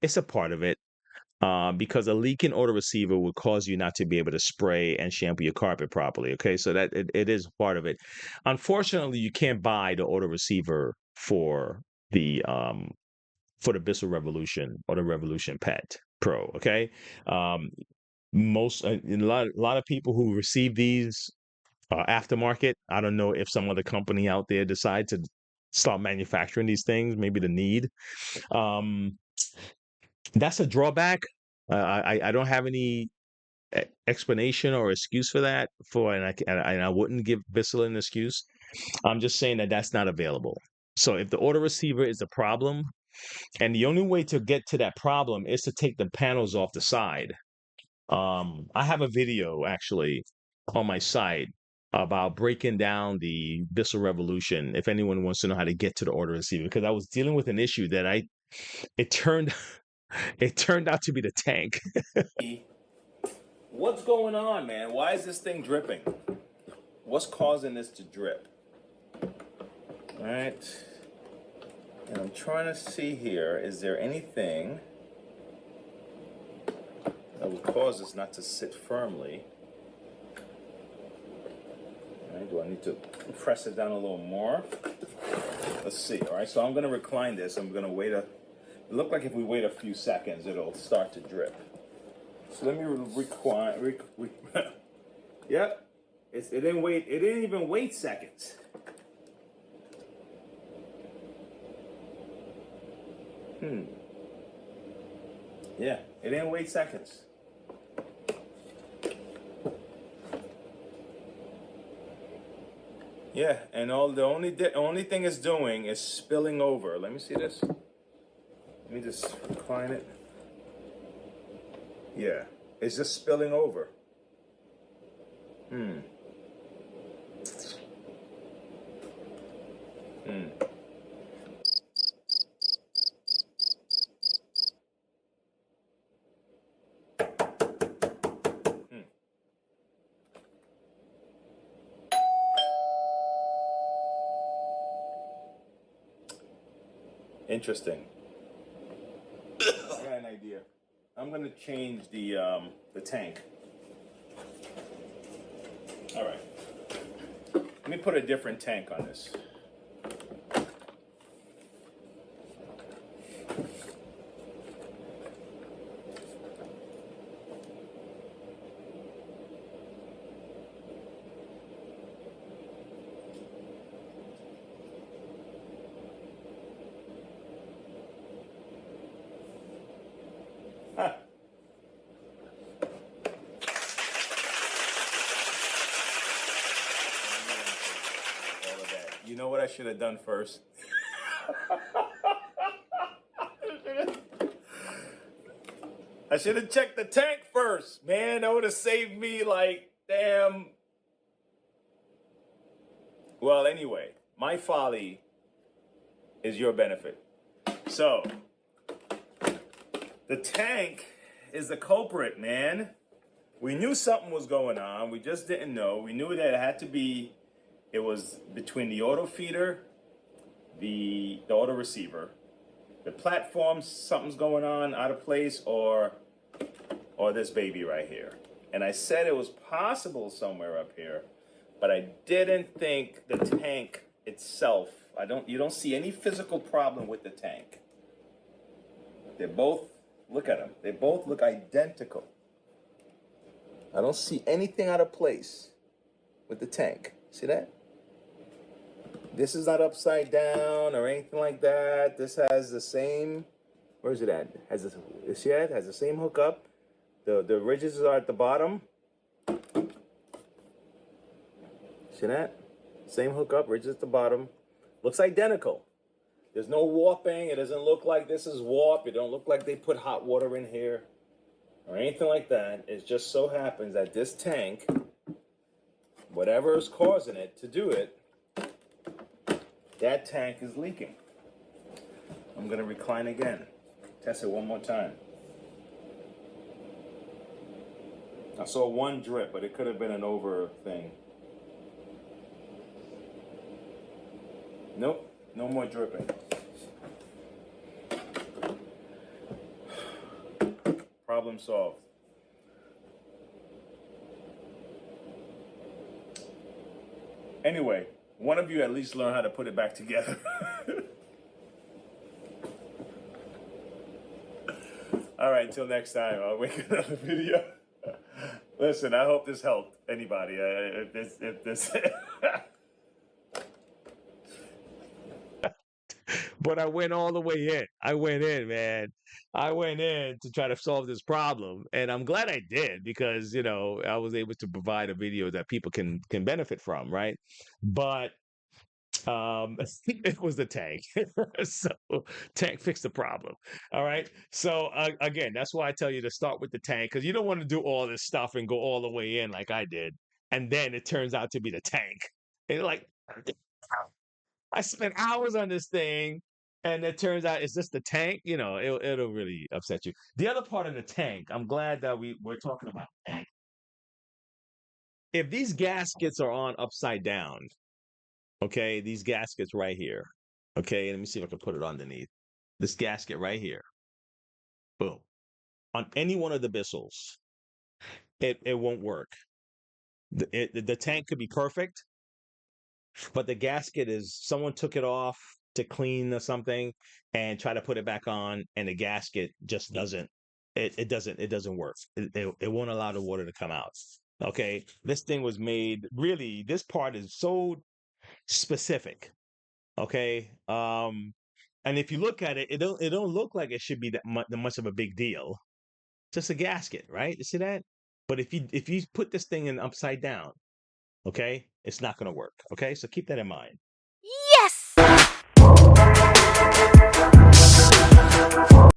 it's a part of it. Because a leaking auto receiver will cause you not to be able to spray and shampoo your carpet properly. Okay, so that it is part of it. Unfortunately, you can't buy the auto receiver the um for the Bissell Revolution or the Revolution Pet Pro. Okay, um, most a lot of people who receive these aftermarket. I don't know if some other company out there decide to start manufacturing these things. Maybe the need. Um, that's a drawback. I don't have any explanation or excuse for that. And I wouldn't give Bissell an excuse. I'm just saying that that's not available. So if the auto receiver is the problem, and the only way to get to that problem is to take the panels off the side. I have a video actually on my site about breaking down the Bissell Revolution. If anyone wants to know how to get to the auto receiver, because I was dealing with an issue that it turned it turned out to be the tank. What's going on, man? Why is this thing dripping? What's causing this to drip? All right. And I'm trying to see here, is there anything that would cause this not to sit firmly? All right, do I need to press it down a little more? Let's see. All right, so I'm going to recline this. I'm going to wait it look like if we wait a few seconds, it'll start to drip. So let me recline. Yep. It didn't wait. It didn't even wait seconds. Yeah, it didn't wait seconds. Yeah, and the only thing it's doing is spilling over. Let me see this. Let me just recline it. Yeah, it's just spilling over. Interesting. I got an idea. I'm gonna change the tank. All right. Let me put a different tank on this. Huh. All of that. You know what I should have done first? I should have checked the tank first, man. That would have saved me like damn. Well, anyway, my folly is your benefit. So, the tank is the culprit, man. We knew something was going on. We just didn't know. We knew that it had to be, it was between the auto feeder, the auto receiver, the platform, something's going on, out of place, or this baby right here. And I said it was possible somewhere up here, but I didn't think the tank itself, you don't see any physical problem with the tank. They're both, look at them. They both look identical. I don't see anything out of place with the tank. See that? This is not upside down or anything like that. This has the same, where is it at? Has the same hookup. The ridges are at the bottom. See that? Same hookup, ridges at the bottom. Looks identical. There's no warping. It doesn't look like this is warped. It don't look like they put hot water in here or anything like that. It just so happens that this tank, whatever is causing it to do it, that tank is leaking. I'm going to recline again. Test it one more time. I saw one drip, but it could have been an over thing. Nope, no more dripping. Problem solved. Anyway, one of you at least learn how to put it back together. All right, until next time, I'll make another video. Listen, I hope this helped anybody. If this But I went all the way in. I went in, man. I went in to try to solve this problem, and I'm glad I did because I was able to provide a video that people can benefit from, right? But it was the tank. So tank fixed the problem. All right. So again, that's why I tell you to start with the tank because you don't want to do all this stuff and go all the way in like I did, and then it turns out to be the tank. And you're like, I spent hours on this thing, and it turns out it's just the tank. It'll really upset you. The other part of the tank, I'm glad that we're talking about tank. If these gaskets are on upside down, okay, these gaskets right here. Okay, let me see if I can put it underneath. This gasket right here. Boom. On any one of the Bissells, it won't work. The tank could be perfect, but the gasket is someone took it off to clean or something and try to put it back on, and the gasket just doesn't. It doesn't work. It won't allow the water to come out. Okay, this thing was made really. This part is so specific. Okay, and if you look at it, it don't look like it should be that much of a big deal. Just a gasket, right? You see that? But if you put this thing in upside down, okay, it's not going to work. Okay, so keep that in mind. Yes!